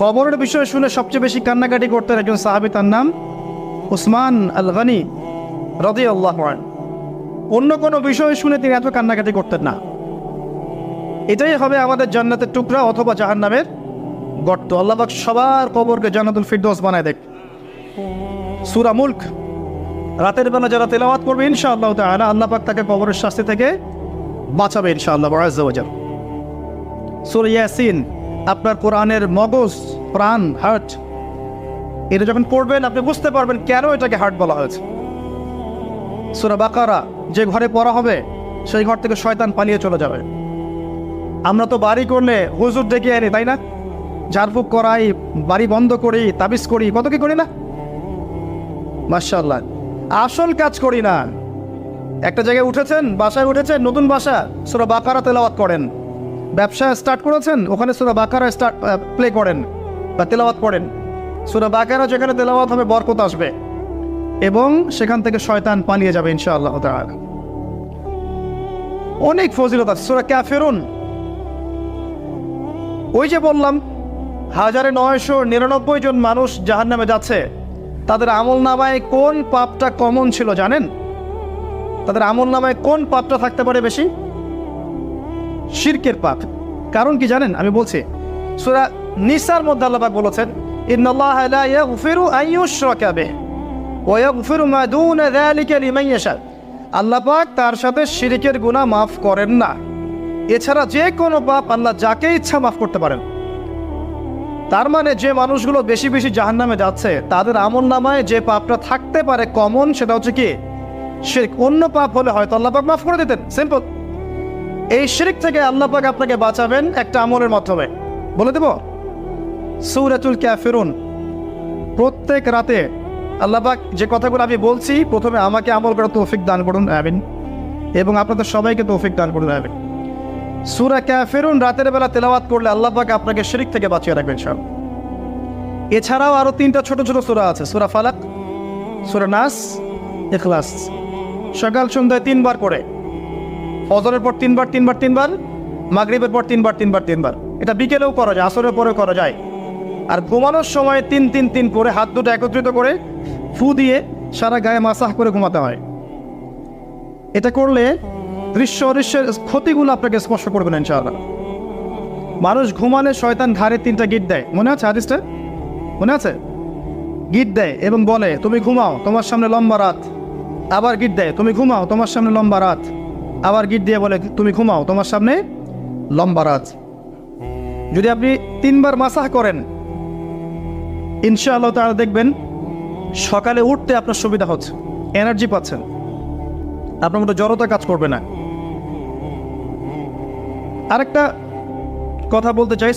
কবরের বিষয় শুনে সবচেয়ে বেশি কান্নাকাটি করতেন একজন সাহাবী, তার নাম উসমান আল গনি রাদিয়াল্লাহু আনহু। অন্য কোনো বিষয় শুনে তিনি এত কান্নাকাটি করতেন না। এটাই হবে আমাদের জান্নাতের টুকরা অথবা জাহান্নামের গর্ত। আল্লাহ পাক সবার কবরকে জান্নাতুল ফিরদৌস বানায় দেখ। সূরা মুলক রাতের বেলা যারা তেলাওয়াত করবে ইনশাআল্লাহ তাআলা আল্লাহ পাক তাকে কবরের শাস্তি থেকে বাঁচাবে ইনশাআল্লাহ আযজা ওয়া জাল। সূরা ইয়াসিন আপনার কোরআনের মগজ, প্রাণ, হার্ট, এটা যখন পড়বেন আপনি বুঝতে পারবেন কেন এটাকে হার্ট বলা হয়েছে। সূরা বাকারা যে ঘরে পড়া হবে সেই ঘর থেকে শয়তান পালিয়ে চলে যাবে। আমরা তো বাড়ি করলে হুজুর ডেকে আনি, তাই না? ঝাড়ফুঁক করাই, বাড়ি বন্ধ করি, তাবিজ করি, কত কি করি না? মাশাআল্লাহ, আসল কাজ করি না। একটা জায়গায় উঠেছেন, বাসায় উঠেছেন, নতুন বাসা, সূরা বাকারা তেলাওয়াত করেন। ব্যবসা স্টার্ট করেছেন, ওখানে সূরা বাকারা প্লে করেন বা তেলাওয়াত করেন। সূরা বাকারা যেখানে তেলাওয়াত হবে বরকত আসবে এবং সেখান থেকে শয়তান পালিয়ে যাবে ইনশাআল্লাহ তাআলা। অনেক ফজিলত আছে। সূরা কাফিরুন, ওই যে বললাম 1999 জন মানুষ জাহান্নামে যাচ্ছে, তাদের আমলনামায় কোন পাপটা কমন ছিল জানেন? তাদের আমলনামায় কোন পাপটা থাকতে পারে বেশি? শিরকের পাপ। কারণ কি জানেন? আমি বলছি, সূরা নিসার মধ্যে আল্লাহ পাক বলেছেন, ইন্নাল্লাহা লা ইয়াগফিরু আন ইউশরাকা বিহি ওয়া ইয়াগফিরু মা দুনা যালিকা লিমান ইয়াশা। আল্লাহ পাক তার সাথে শিরকের গুনাহ মাফ করেন না, এছাড়া যে কোনো পাপ আল্লাহ যাকে ইচ্ছা মাফ করতে পারেন। তার মানে যে মানুষগুলো বেশি বেশি জাহান্নামে যাচ্ছে তাদের আমলনামায় যে পাপটা থাকতে পারে কমন, সেটা হচ্ছে কি? শিরক। অন্য পাপ হলে হয়তো আল্লাহ পাক মাফ করে দিতেন, সিম্পল। এই শিরক থেকে আল্লাহ পাক আপনাকে বাঁচাবেন একটা আমলের মাধ্যমে। বলে দেব, সূরাতুল কাফিরুন প্রত্যেক রাতে আল্লাহ পাক যে কথাগুলো আমি বলছি, প্রথমে আমাকে আমল করার তৌফিক দান করুন, আমিন, এবং আপনাদের সবাইকে তৌফিক দান করুন, আমিন। সূরা কাফিরুন রাতের বেলা তেলাওয়াত করলে আল্লাহ পাক আপনাকে শিরক থেকে বাঁচিয়ে রাখবেন সব। এছাড়াও আরো 3টা ছোট ছোট সূরা আছে, সূরা ফালাক, সূরা নাস, ইখলাস। সকাল সন্ধ্যায় 3 বার করে, ফজরের পর 3 বার 3 বার 3 বার, মাগরিবের পর 3 বার 3 বার 3 বার। এটা বিকেলেও করা যায়, আসরের পরেও করা যায়। আর ঘুমানোর সময় 3-3-3 করে হাত দুটো একত্রিত করে ফু দিয়ে সারা গায়ে মাসাহ করে ঘুমাতে হয়। এটা করলে দৃশ্য অদৃশ্যের ক্ষতিগুলো আপনাকে স্পর্শ করবে না ইনশাআল্লাহ। মানুষ ঘুমালে শয়তান ঘাড়ে 3টা গিট দেয়, মনে আছে হাদিসটা? মনে আছে? গিট দেয় এবং বলে, তুমি ঘুমাও, তোমার সামনে লম্বা রাত। আবার গিট দেয়, তুমি ঘুমাও, তোমার সামনে লম্বা রাত। আবার গিট দিয়ে বলে, তুমি ঘুমাও, তোমার সামনে লম্বা রাত। যদি আপনি 3 বার মাসাহ করেন ইনশাআল্লাহ তাআলা দেখবেন সকালে উঠতে আপনার সুবিধা হচ্ছে, এনার্জি পাচ্ছেন, আপনার মধ্যে জড়তা কাজ করবে না। আরেকটা কথা বলতে চাই,